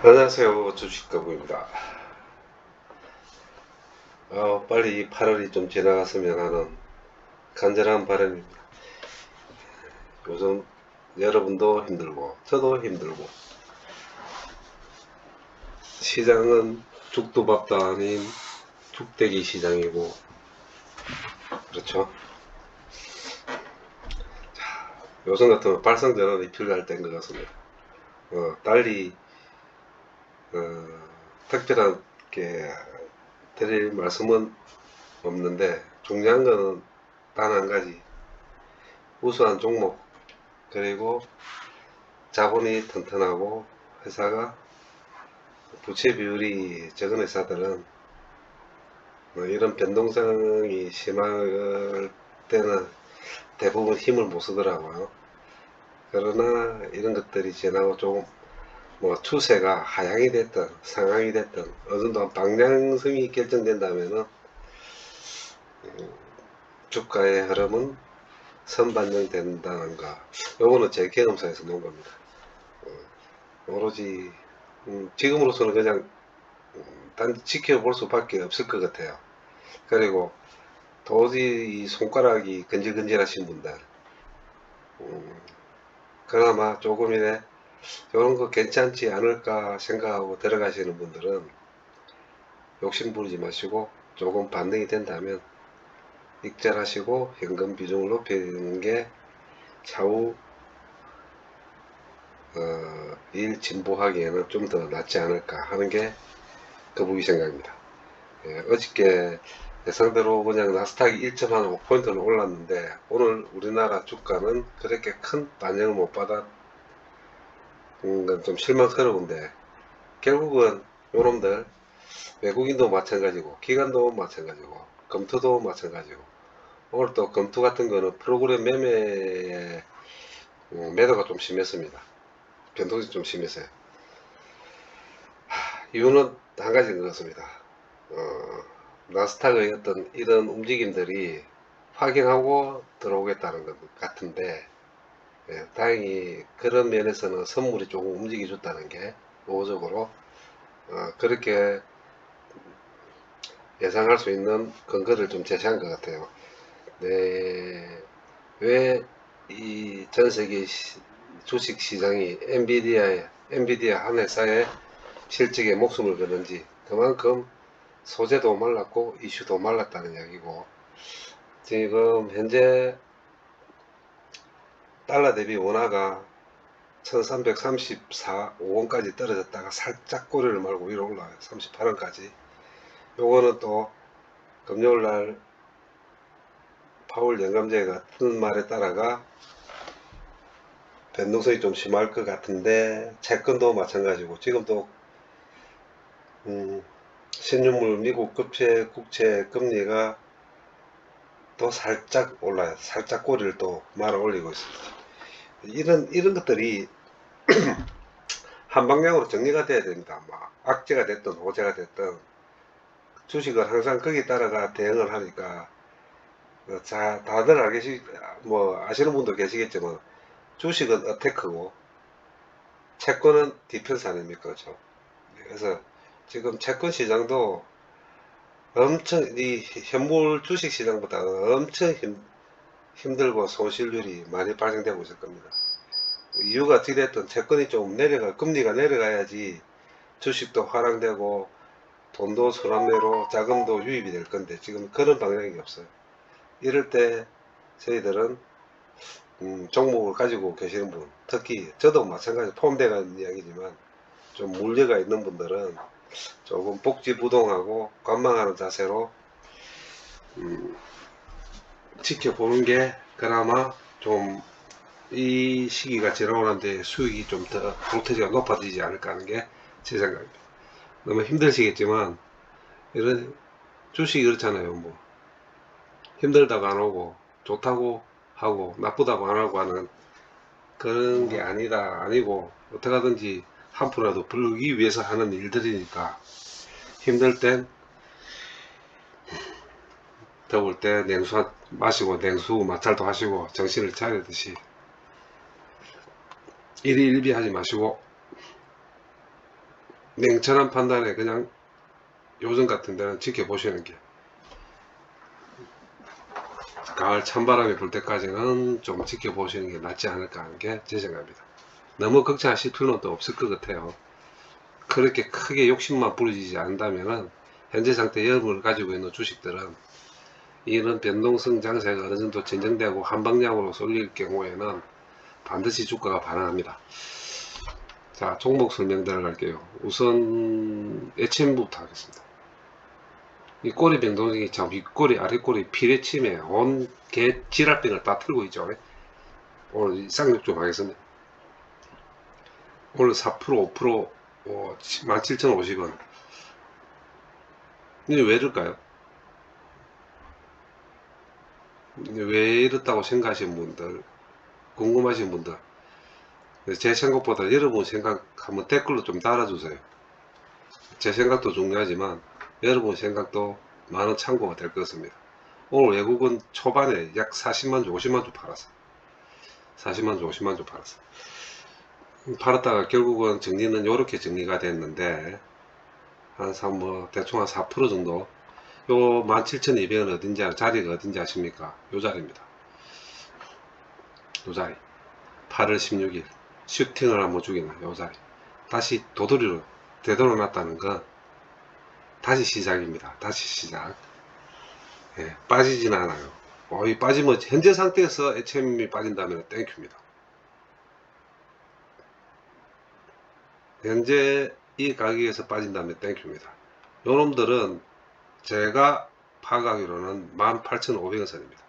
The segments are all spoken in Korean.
안녕하세요. 주식가구입니다. 빨리 8월이 좀 지나갔으면 하는 간절한 바람입니다. 요즘 여러분도 힘들고 저도 힘들고 시장은 죽도 밥도 아닌 죽대기 시장이고 그렇죠. 요즘 같으면 발상전환이 필요할 때인 것 같습니다. 달리 특별하게 드릴 말씀은 없는데 중요한 거는 단 한 가지, 우수한 종목, 그리고 자본이 튼튼하고 회사가 부채 비율이 적은 회사들은 이런 변동성이 심할 때는 대부분 힘을 못 쓰더라고요. 그러나 이런 것들이 지나고 좀 추세가 하향이 됐든 상향이 됐든 어느 정도 방향성이 결정된다면은 주가의 흐름은 선반영된다는 거. 요거는 제 경험상에서 놓은 겁니다. 오로지 지금으로서는 그냥 단지 지켜볼 수밖에 없을 것 같아요. 그리고 도저히 이 손가락이 근질근질하신 분들, 그나마 조금이네 이런 거 괜찮지 않을까 생각하고 들어가시는 분들은 욕심 부리지 마시고 조금 반등이 된다면 익절하시고 현금 비중을 높이는 게 차후 일 진보하기에는 좀 더 낫지 않을까 하는 게 거북이 생각입니다. 어저께 예상대로 그냥 나스닥이 1.5포인트는 올랐는데 오늘 우리나라 주가는 그렇게 큰 반영을 못 받았던 건 좀 실망스러운데, 결국은 요놈들 외국인도 마찬가지고 기관도 마찬가지고 검토도 마찬가지고 오늘 또 검토 같은 거는 프로그램 매매에 매도가 좀 심했습니다. 변동성이 좀 심했어요. 이유는 한 가지인 것 같습니다. 나스닥의 어떤 이런 움직임들이 확인하고 들어오겠다는 것 같은데, 다행히 그런 면에서는 선물이 조금 움직여줬다는 게 우호적으로 그렇게 예상할 수 있는 근거를 좀 제시한 것 같아요. 네, 왜 이 전 세계 주식 시장이 엔비디아 한 회사의 실적에 목숨을 거는지, 그만큼 소재도 말랐고 이슈도 말랐다는 이야기고, 지금 현재 달러 대비 원화가 1334원까지 떨어졌다가 살짝 꼬리를 말고 위로 올라와요. 38원까지. 요거는 또 금요일날 파월 영감제 같은 말에 따라가 변동성이 좀 심할 것 같은데, 채권도 마찬가지고 지금 또 신유물 미국 국채 금리가 또 살짝 올라요. 살짝 꼬리를 또 말아 올리고 있습니다. 이런 것들이 한 방향으로 정리가 돼야 됩니다. 악재가 됐든 호재가 됐든 주식을 항상 거기 따라가 대응을 하니까, 자 다들 아시는 분도 계시겠지만 주식은 어테크고 채권은 디펜스 아닙니까? 그렇죠? 그래서 지금 채권 시장도 엄청 이 현물 주식 시장보다 엄청 힘들고 손실률이 많이 발생되고 있을 겁니다. 이유가 어떻게 됐든 채권이 좀 금리가 내려가야지 주식도 하락되고 돈도 순환매로 자금도 유입이 될 건데 지금 그런 방향이 없어요. 이럴 때 저희들은 종목을 가지고 계시는 분, 특히 저도 마찬가지 포함되는 이야기지만 좀 물려가 있는 분들은 조금 복지부동하고 관망하는 자세로 지켜보는 게 그나마 좀 이 시기가 지나오는데 수익이 좀 더 볼테지가 높아지지 않을까 하는 게 제 생각입니다. 너무 힘드시겠지만 이런 주식이 그렇잖아요. 힘들다고 안 오고 좋다고 하고 나쁘다고 안 하고 하는 그런 게 아니고 어떻게 하든지 한 푼이라도 벌기 위해서 하는 일들이니까, 힘들 땐 더울 때 냉수 마시고 냉수 마찰도 하시고 정신을 차리듯이 일희일비 하지 마시고 냉철한 판단에 그냥 요즘 같은 데는 지켜보시는 게, 가을 찬바람이 불 때까지는 좀 지켜보시는 게 낫지 않을까 하는 게 제 생각입니다. 너무 걱정하실 필요는 또 없을 것 같아요. 그렇게 크게 욕심만 부리지 않는다면은 현재 상태 여름을 가지고 있는 주식들은 이런 변동성 장세가 어느 정도 진정되고 한방향으로 쏠릴 경우에는 반드시 주가가 반응합니다. 자, 종목 설명 들어갈게요. 우선 HM부터 하겠습니다. 이 꼬리 변동성이 참 윗꼬리 아랫꼬리 피레침에 온 개 지랄병을 다 틀고 있죠. 오늘 쌍욕 좀 하겠습니다. 오늘 4% 5% 17,050원. 이게 왜 이럴까요? 왜 이렇다고 생각하시는 분들, 궁금하신 분들, 제 생각보다 여러분 생각 한번 댓글로 좀 달아주세요. 제 생각도 중요하지만 여러분 생각도 많은 참고가 될 것 같습니다. 오늘 외국은 초반에 약 40만 주 50만 주 팔았어요. 40만 주 50만 주 팔았어요. 팔았다가 결국은 정리는 이렇게 정리가 됐는데 뭐 대충 한 4% 정도, 요 17,200원 어딘지 자리가 어딘지 아십니까? 요 자리입니다. 요 자리 8월 16일 슈팅을 한번 죽이는 요 자리, 다시 도토리로 되돌아놨다는 건 다시 시작입니다. 다시 시작. 예, 빠지진 않아요. 이 빠지면 현재 상태에서 HM이 빠진다면 땡큐입니다. 현재 이 가격에서 빠진다면 땡큐입니다. 요놈들은 제가 파악하기로는 18,500원 선입니다.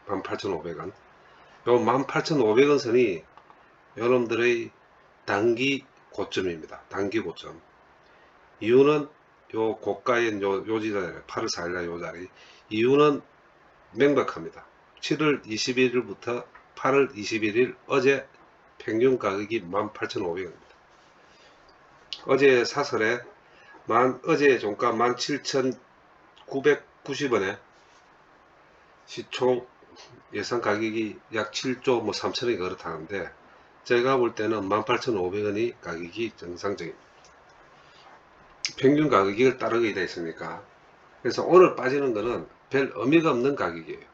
18,500원. 요 18,500원 선이 여러분들의 단기 고점입니다. 단기 고점. 이유는 요 고가인 요 지랄 8월 4일날 요 자리. 이유는 명백합니다. 7월 21일부터 8월 21일 어제 평균 가격이 18,500원입니다. 어제 사설에 어제 종가 17,990원에 시총 예상 가격이 약 7조 3천원이 그렇다는데, 제가 볼 때는 18,500원이 가격이 정상적입니다. 평균 가격을 따르게 되어 있으니까. 그래서 오늘 빠지는 거는 별 의미가 없는 가격이에요.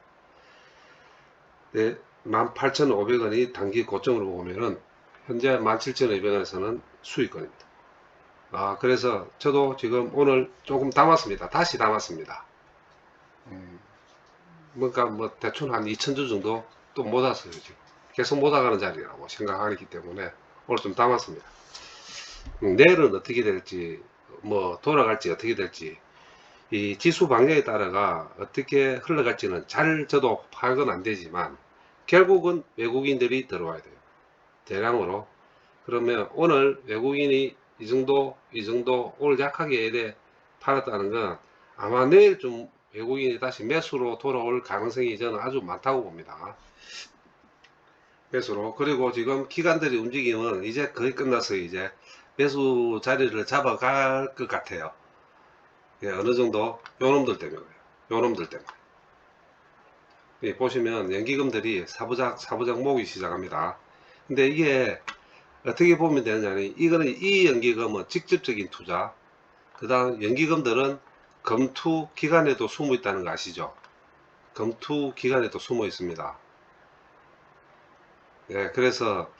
네, 18,500원이 단기 고점으로 보면은 현재 17,200원에서는 수익권입니다. 그래서 저도 지금 오늘 조금 담았습니다. 다시 담았습니다. 그러니까 뭐 대충 한 2,000주 정도 또 못 왔어요. 지금 계속 못 와가는 자리라고 생각하기 때문에 오늘 좀 담았습니다. 내일은 어떻게 될지, 뭐 돌아갈지 어떻게 될지, 이 지수 방향에 따라가 어떻게 흘러갈지는 잘 저도 파악은 안 되지만 결국은 외국인들이 들어와야 돼요. 대량으로. 그러면 오늘 외국인이 이 정도 오늘 약하게 팔았다는 건 아마 내일 좀 외국인이 다시 매수로 돌아올 가능성이 저는 아주 많다고 봅니다. 매수로. 그리고 지금 기관들의 움직임은 이제 거의 끝났어요. 이제 매수 자리를 잡아갈 것 같아요. 예, 어느 정도 요놈들 때문에 그래요. 요놈들 때문에. 예, 보시면 연기금들이 사부작 모으기 시작합니다. 근데 이게 어떻게 보면 되느냐니, 이거는 이 연기금은 직접적인 투자, 그 다음 연기금들은 검투 기간에도 숨어 있다는 거 아시죠? 검투 기간에도 숨어 있습니다. 예, 그래서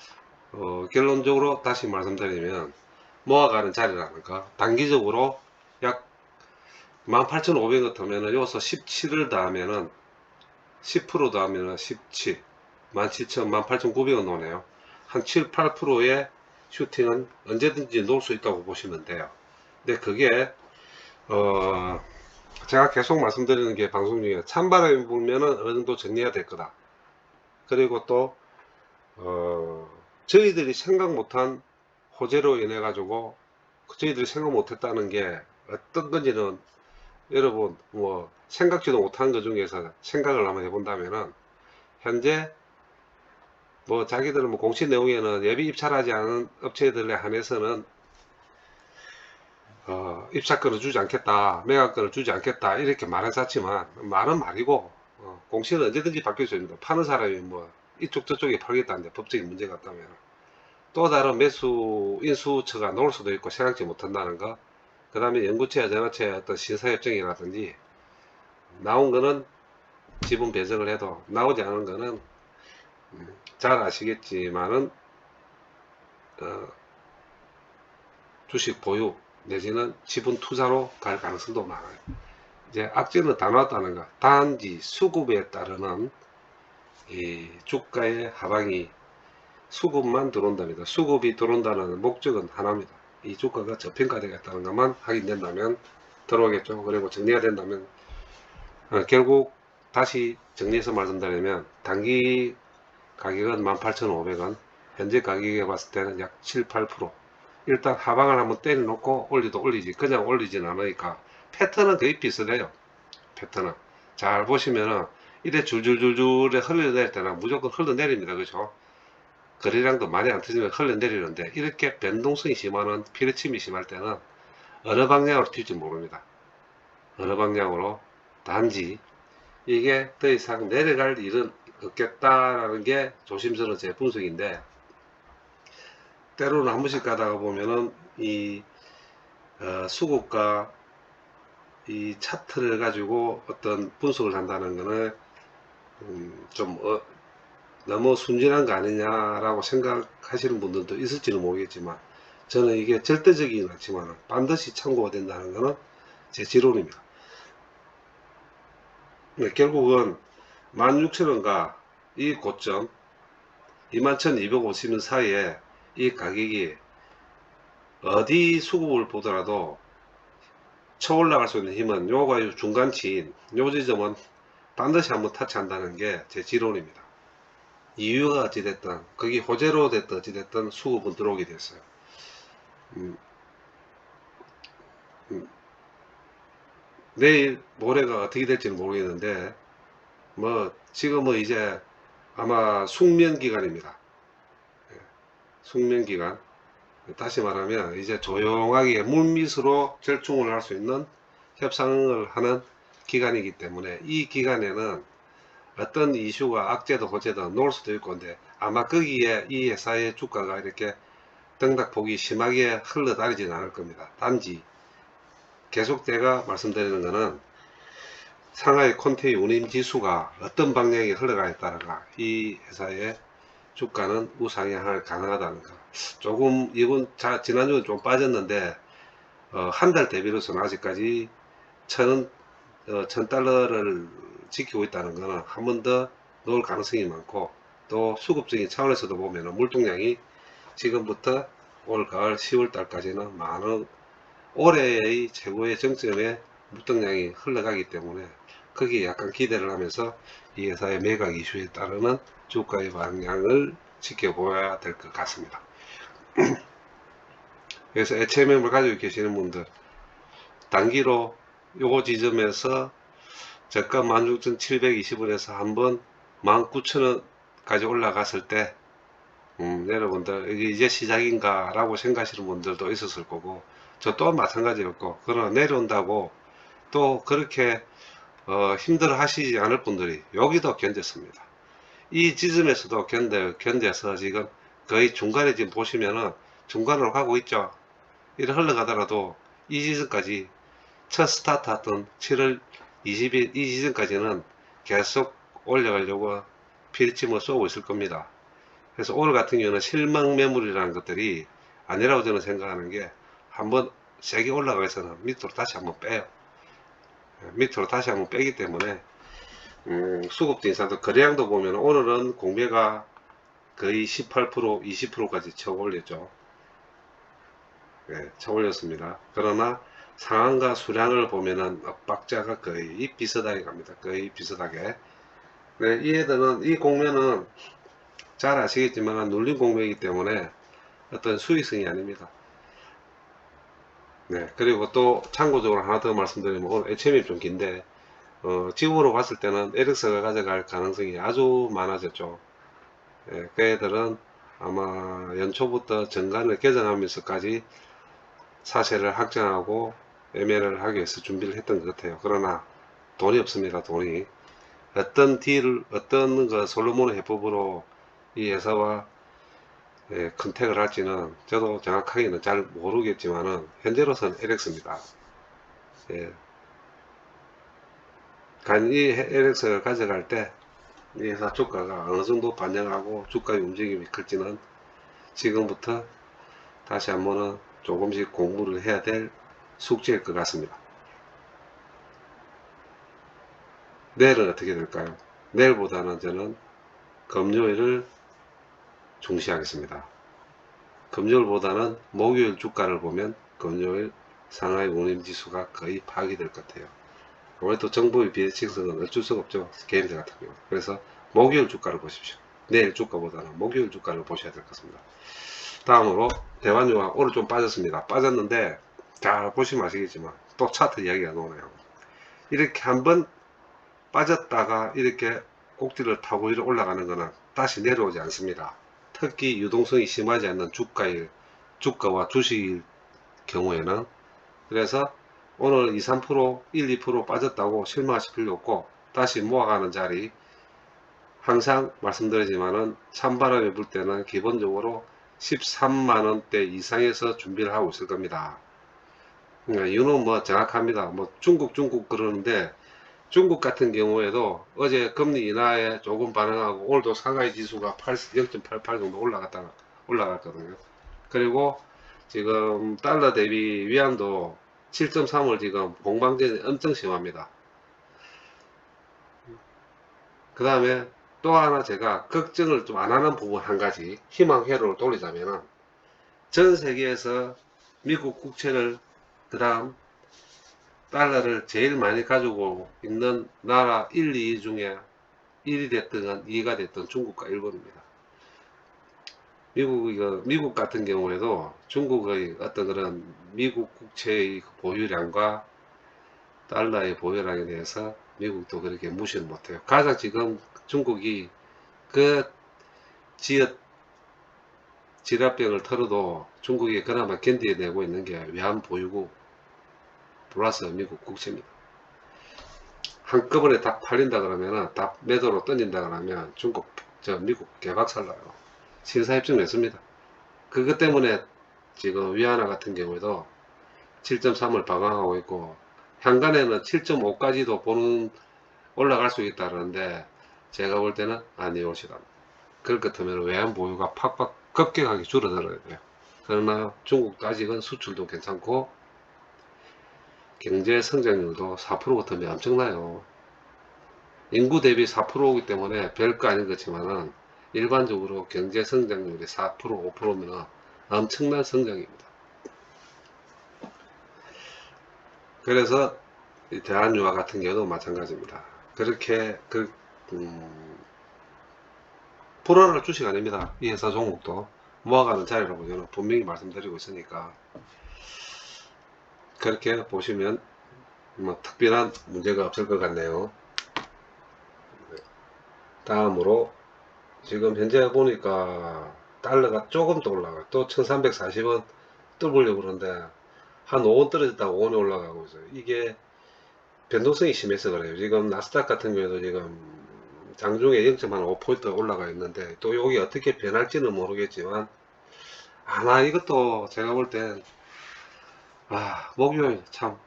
결론적으로 다시 말씀드리면 모아가는 자리라는 거, 단기적으로 약 18,500원 같으면은 여기서 17을 더하면은 10% 더하면은 17, 17,000, 18,900원 오네요. 한 7, 8%의 슈팅은 언제든지 놓을 수 있다고 보시면 돼요. 근데 그게 제가 계속 말씀드리는 게 방송 중에 찬바람이 불면은 어느 정도 정리가 될 거다. 그리고 또 저희들이 생각 못한 호재로 인해 가지고 저희들이 생각 못했다는 게 어떤 건지는 여러분 뭐 생각지도 못한 것 중에서 생각을 한번 해본다면은, 현재 뭐 자기들은 뭐 공시 내용에는 예비 입찰하지 않은 업체들에 한해서는 입사권을 주지 않겠다, 매각권을 주지 않겠다 이렇게 말했었지만 말은 말이고, 공시는 언제든지 바뀔 수 있습니다. 파는 사람이 뭐 이쪽 저쪽에 팔겠다는데 법적인 문제가 있다면. 또 다른 매수 인수처가 나올 수도 있고 생각지 못한다는 거. 그 다음에 연구처야 전화처의 어떤 신사협정이라든지 나온 거는 지분 배정을 해도 나오지 않은 거는 잘 아시겠지만은 주식 보유 내지는 지분 투자로 갈 가능성도 많아요. 이제 악재는 다 나왔다는 거. 단지 수급에 따르는 이 주가의 하방이 수급만 들어온답니다. 수급이 들어온다는 목적은 하나입니다. 이 주가가 저평가되겠다는 것만 확인된다면 들어오겠죠. 그리고 정리가 된다면 결국 다시 정리해서 말씀드리면 단기 가격은 18,500원, 현재 가격에 봤을 때는 약 7, 8%. 일단 하방을 한번 때려놓고 올리도 올리지 그냥 올리진 않으니까 패턴은 거의 비슷해요. 패턴은 잘 보시면은 이래 줄줄줄줄에 흘러내릴 때는 무조건 흘러내립니다. 그죠? 거래량도 많이 안 터지면 흘러내리는데 이렇게 변동성이 심한 피르침이 심할 때는 어느 방향으로 튈지 모릅니다. 어느 방향으로. 단지 이게 더 이상 내려갈 일은 없겠다라는 게 조심스러운 제 분석인데, 때로는 한 번씩 가다가 보면은 이 수급과 이 차트를 가지고 어떤 분석을 한다는 거는 좀 너무 순진한 거 아니냐라고 생각하시는 분들도 있을지는 모르겠지만, 저는 이게 절대적이긴 않지만 반드시 참고가 된다는 거는 제 지론입니다. 결국은 16,000원과 이 고점 21,250원 사이에 이 가격이 어디 수급을 보더라도 쳐 올라갈 수 있는 힘은 요가 중간치인 요 지점은 반드시 한번 타치한다는 게 제 지론입니다. 이유가 어찌됐든 거기 호재로 됐든 어찌됐든 수급은 들어오게 됐어요. 내일 모레가 어떻게 될지는 모르겠는데 뭐 지금은 이제 아마 숙면 기간입니다. 숙면 기간. 다시 말하면 이제 조용하게 물밑으로 절충을 할 수 있는 협상을 하는 기간이기 때문에 이 기간에는 어떤 이슈가 악재도 호재도 놓을 수도 있고, 근데 아마 거기에 이 회사의 주가가 이렇게 등락폭이 심하게 흘러다니지는 않을 겁니다. 단지 계속 제가 말씀드리는 것은 상하이 콘테이 운임 지수가 어떤 방향에 흘러가에 따라가 이 회사의 주가는 우상향할 가능하다는 거. 조금 이번 지난주는 좀 빠졌는데 한 달 대비로서는 아직까지 천 달러를 지키고 있다는 것은 한 번 더 넣을 가능성이 많고, 또 수급적인 차원에서도 보면 물동량이 지금부터 올 가을 10월 달까지는 많은 올해의 최고의 정점에 물동량이 흘러가기 때문에 거기에 약간 기대를 하면서 이 회사의 매각 이슈에 따르는 주가의 방향을 지켜보아야 될 것 같습니다. 그래서 HMM을 가지고 계시는 분들 단기로 요 지점에서 저가 16,720원에서 한번 19,000원까지 올라갔을 때 여러분들 이게 이제 시작인가 라고 생각하시는 분들도 있었을 거고, 저 또한 마찬가지였고, 그러나 내려온다고 또 그렇게 힘들어 하시지 않을 분들이 여기도 견뎠습니다. 이 지점에서도 견뎌서 지금 거의 중간에 지금 보시면은 중간으로 가고 있죠. 이래 흘러가더라도 이 지점까지 첫 스타트 했던 7월 20일 이 지점까지는 계속 올려가려고 피리침을 쏘고 있을 겁니다. 그래서 오늘 같은 경우는 실망 매물이라는 것들이 아니라고 저는 생각하는 게, 한번 세게 올라가서는 밑으로 다시 한번 빼요. 밑으로 다시 한번 빼기 때문에 수급도 인상도 거래량도 보면 오늘은 공매가 거의 18% 20%까지 쳐 올렸죠. 네, 쳐 올렸습니다. 그러나 상한가 수량을 보면은 엇박자가 거의 비슷하게 갑니다. 거의 비슷하게. 네, 이 애들은 이 공매는 잘 아시겠지만 눌린 공매이기 때문에 어떤 수익성이 아닙니다. 네, 그리고 또 참고적으로 하나 더 말씀드리면 오늘 HM이 좀 긴데 지금으로 봤을 때는 에릭스가 가져갈 가능성이 아주 많아졌죠. 예, 그 애들은 아마 연초부터 정관을 개정하면서까지 사세를 확정하고 매매를 하기 위해서 준비를 했던 것 같아요. 그러나 돈이 없습니다. 돈이. 어떤 딜을 어떤 그 솔로몬의 해법으로 이 회사와 예, 컨택을 할지는 저도 정확하게는 잘 모르겠지만은 현재로서는 LX입니다. 예, 이 LX를 가져갈 때 이 회사 주가가 어느 정도 반영하고 주가의 움직임이 클지는 지금부터 다시 한번은 조금씩 공부를 해야 될 숙제일 것 같습니다. 내일은 어떻게 될까요? 내일보다는 저는 금요일을 중시하겠습니다. 금요일보다는 목요일 주가를 보면 금요일 상하이 운임지수가 거의 파괴될 것 같아요. 아무래도 정부의 비대칭성은 어쩔 수가 없죠. 개인들 같은 경우. 그래서 목요일 주가를 보십시오. 내일 주가보다는 목요일 주가를 보셔야 될 것 같습니다. 다음으로 대환유가 오늘 좀 빠졌습니다. 빠졌는데 잘 보시면 아시겠지만 또 차트 이야기가 나오네요. 이렇게 한번 빠졌다가 이렇게 꼭지를 타고 이렇게 올라가는 것은 다시 내려오지 않습니다. 특히 유동성이 심하지 않는 주가와 주식일 경우에는. 그래서 오늘 2, 3%, 1, 2% 빠졌다고 실망하실 필요 없고 다시 모아가는 자리, 항상 말씀드리지만은 찬바람이 불 때는 기본적으로 13만원대 이상에서 준비를 하고 있을 겁니다. 그러니까 이유는 뭐 정확합니다. 뭐 중국 그러는데 중국 같은 경우에도 어제 금리 인하에 조금 반응하고 오늘도 상하이 지수가 0.88 정도 올라갔거든요. 그리고 지금 달러 대비 위안도 7.3을 지금 공방전이 엄청 심합니다. 그 다음에 또 하나 제가 걱정을 좀 안 하는 부분 한 가지 희망 회로를 돌리자면은 전 세계에서 미국 국채를 그 다음 달러를 제일 많이 가지고 있는 나라 1, 2위 중에 1이 됐든 2가 됐든 중국과 일본입니다. 미국 같은 경우에도 중국의 어떤 그런 미국 국채의 보유량과 달러의 보유량에 대해서 미국도 그렇게 무시를 못해요. 가장 지금 중국이 그 지역 질환병을 털어도 중국이 그나마 견뎌내고 있는 게 외환 보유고 플러스 미국 국채입니다. 한꺼번에 다 팔린다 그러면은 다 매도로 던진다 그러면 미국 개박살나요. 신사입증 냈습니다. 그것 때문에 지금 위안화 같은 경우에도 7.3을 방황하고 있고 향간에는 7.5까지도 보는 올라갈 수 있다는데 제가 볼 때는 아니올 시다. 그럴 것 같으면 외환 보유가 팍팍 급격하게 줄어들어야 돼요. 그러나 중국도 아직은 수출도 괜찮고 경제 성장률도 4% 같으면 엄청나요. 인구 대비 4%이기 때문에 별거 아닌 것지만은 일반적으로 경제 성장률이 4%, 5%면 엄청난 성장입니다. 그래서 대한유화 같은 경우도 마찬가지입니다. 그렇게 불안할 주식 아닙니다. 이 회사 종목도 모아가는 자리라고 저는 분명히 말씀드리고 있으니까 그렇게 보시면 뭐 특별한 문제가 없을 것 같네요. 다음으로 지금 현재 보니까 달러가 조금 더 올라가요. 또 1340원 뚫으려고 그러는데 한 5원 떨어졌다가 5원에 올라가고 있어요. 이게 변동성이 심해서 그래요. 지금 나스닥 같은 경우에도 지금 장중에 0.5% 올라가 있는데 또 여기 어떻게 변할지는 모르겠지만 아마 이것도 제가 볼 땐 목요일 참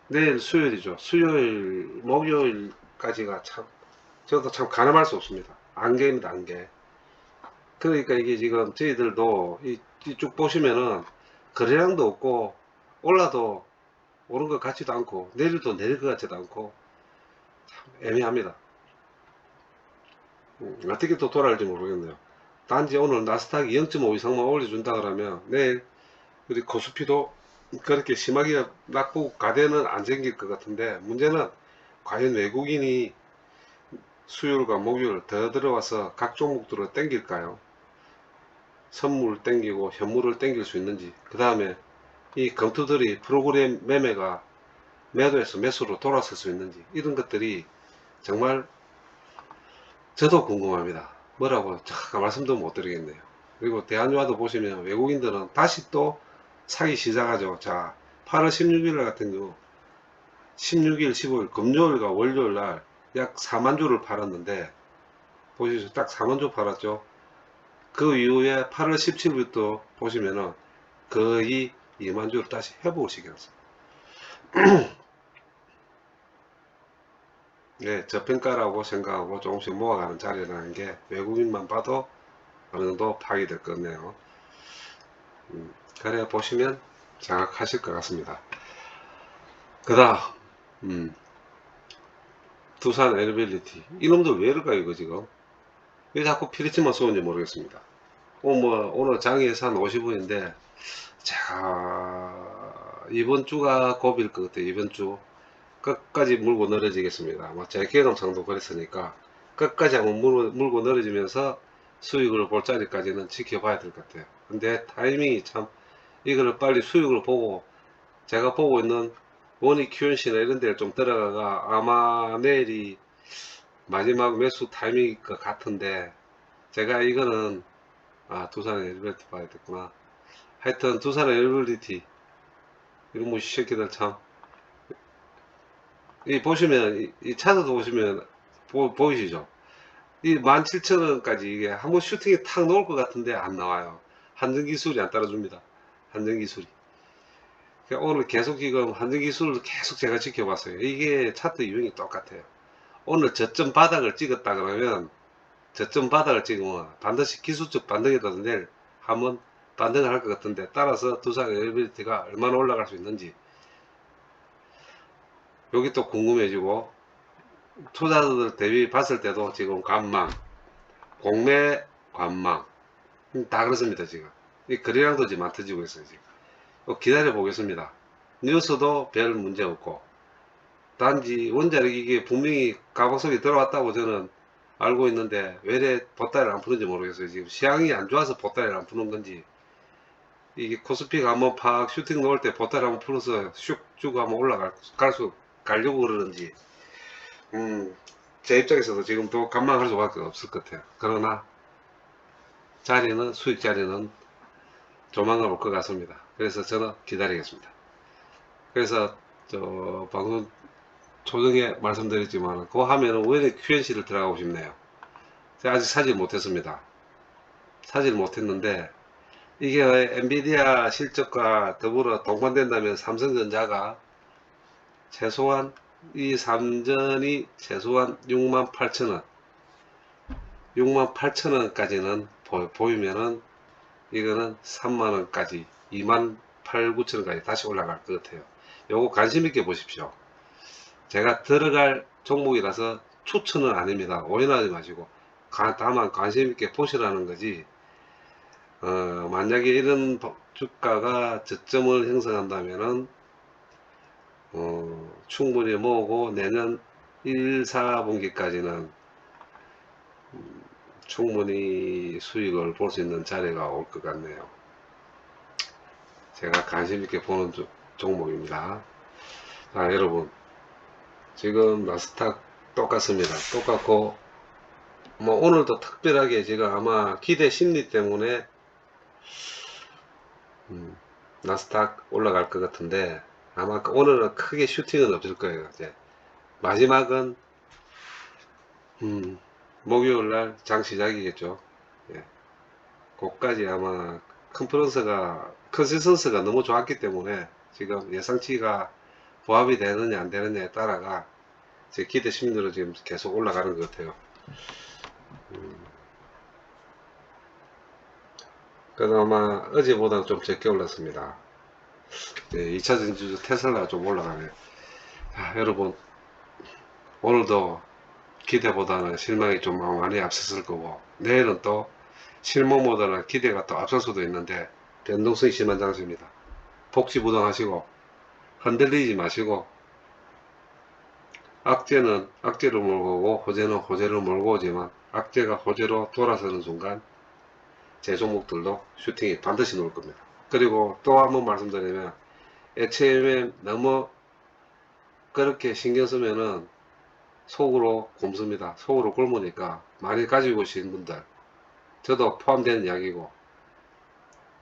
내일 수요일이죠. 수요일 목요일까지가 참 저도 참 가늠할 수 없습니다. 안개입니다. 안개. 그러니까 이게 지금 저희들도 이쭉 보시면은 거래량도 없고 올라도 오른 것 같지도 않고 내일도 내릴 것 같지도 않고 참 애매합니다. 어떻게 또 돌아갈지 모르겠네요. 단지 오늘 나스닥이 0.5 이상만 올려준다 그러면 내일 우리 코스피도 그렇게 심하게 낙폭 가대는 안 생길 것 같은데 문제는 과연 외국인이 수요일과 목요일 더 들어와서 각 종목들을 땡길까요? 선물 땡기고 현물을 땡길 수 있는지, 그 다음에 이 검투들이 프로그램 매매가 매도에서 매수로 돌아설 수 있는지, 이런 것들이 정말 저도 궁금합니다. 뭐라고 잠깐 말씀도 못 드리겠네요. 그리고 대한유화도 보시면 외국인들은 다시 또 사기 시작하죠. 자, 8월 16일 같은 경우 16일, 15일 금요일과 월요일 날 약 4만 주를 팔았는데 보시죠. 딱 4만 주 팔았죠. 그 이후에 8월 17일부터 보시면은 거의 2만 주를 다시 회복을 시켰어요. 네, 저평가라고 생각하고 조금씩 모아가는 자리라는 게 외국인만 봐도 어느 정도 파악이 될 것 같네요. 그래 보시면 장악하실 것 같습니다. 그 다음 두산 엘리빌리티 이놈들 왜 이럴까요 이거 지금? 왜 자꾸 피리치만 쏘는지 모르겠습니다. 오늘 장이 예산 50원인데 자 이번 주가 고비일 것 같아요. 이번 주 끝까지 물고 늘어지겠습니다. 제 경험상도 그랬으니까 끝까지 한번 물고 늘어지면서 수익을 볼 자리까지는 지켜봐야 될 것 같아요. 근데 타이밍이 참 이거를 빨리 수익을 보고 제가 보고 있는 원익 QNC나 이런 데를 좀 들어가가 아마 내일이 마지막 매수 타이밍일 것 같은데 제가 이거는 두산 엘리베이터 봐야 됐구나. 하여튼 두산 엘리베이터 이런 뭐 새끼들 참 이 보시면 이 차트도 보시면 보이시죠? 이 17,000원까지 이게 한번 슈팅이 탁 나올 것 같은데 안 나와요. 한전기술이 안 따라줍니다. 한전기술이. 그러니까 오늘 계속 지금 한전기술을 계속 제가 지켜봤어요. 이게 차트 유형이 똑같아요. 오늘 저점 바닥을 찍었다 그러면 저점 바닥을 찍으면 반드시 기술적 반등이라도 내일 한번 반등을 할 것 같은데 따라서 두산 엘리베이터가 얼마나 올라갈 수 있는지 여기 또 궁금해지고 투자자들 대비 봤을 때도 지금 관망 공매 관망 다 그렇습니다 지금. 이 거래량도 지금 안 터지고 있어요 지금. 기다려 보겠습니다. 뉴스도 별 문제 없고 단지 원자력 이게 분명히 가방속에 들어왔다고 저는 알고 있는데 왜 이래 보따리를 안 푸는지 모르겠어요. 지금 시황이 안 좋아서 보따리를 안 푸는 건지 이게 코스피가 한번 팍 슈팅 넣을 때 보따리 한번 풀어서 슉 쭉 한번 가려고 그러는지 제 입장에서도 지금 또 관망할 수밖에 없을 것 같아요. 그러나 자리는 수익 자리는 조만간 올 것 같습니다. 그래서 저는 기다리겠습니다. 그래서 저 방송 조정에 말씀드렸지만 그거 하면은 오히려 QNC를 들어가고 싶네요. 제가 아직 사질 못했습니다. 사질 못했는데 이게 엔비디아 실적과 더불어 동반된다면 삼성전자가 최소한 이 삼전이 최소한 68,000원 68,000원까지는 보이면은 이거는 3만원까지 28,9천원까지 다시 올라갈 것 같아요. 요거 관심 있게 보십시오. 제가 들어갈 종목이라서 추천은 아닙니다. 오해하지 마시고 다만 관심 있게 보시라는 거지. 만약에 이런 주가가 저점을 형성한다면은 충분히 모으고 내년 1, 4분기까지는 충분히 수익을 볼 수 있는 자리가 올 것 같네요. 제가 관심 있게 보는 종목입니다. 자, 여러분 지금 나스닥 똑같습니다. 똑같고 오늘도 특별하게 제가 아마 기대 심리 때문에 나스닥 올라갈 것 같은데 아마 오늘은 크게 슈팅은 없을 거예요. 이제 마지막은 목요일날 장 시작이겠죠. 예. 그까지 아마 컨센서스가 너무 좋았기 때문에 지금 예상치가 부합이 되느냐 안 되느냐에 따라가 제 기대 심리로 지금 계속 올라가는 것 같아요. 그나마 어제보다는 좀 적게 올랐습니다. 2차 전지주 테슬라가 좀 올라가네요. 여러분 오늘도 기대보다는 실망이 좀 많이 앞섰을 거고 내일은 또 실망보다는 기대가 또 앞설 수도 있는데 변동성이 심한 장세입니다. 복지부동하시고 흔들리지 마시고 악재는 악재로 몰고 오고 호재는 호재로 몰고 오지만 악재가 호재로 돌아서는 순간 제 종목들도 슈팅이 반드시 나올 겁니다. 그리고 또 한번 말씀드리면 HMM 너무 그렇게 신경 쓰면은 속으로 굶습니다. 속으로 굶으니까 많이 가지고 계신 분들 저도 포함되는 이야기고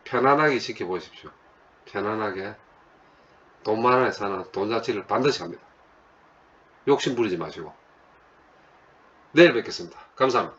편안하게 지켜보십시오. 편안하게 돈 많아야 사는 돈 자체를 반드시 합니다. 욕심 부리지 마시고 내일 뵙겠습니다. 감사합니다.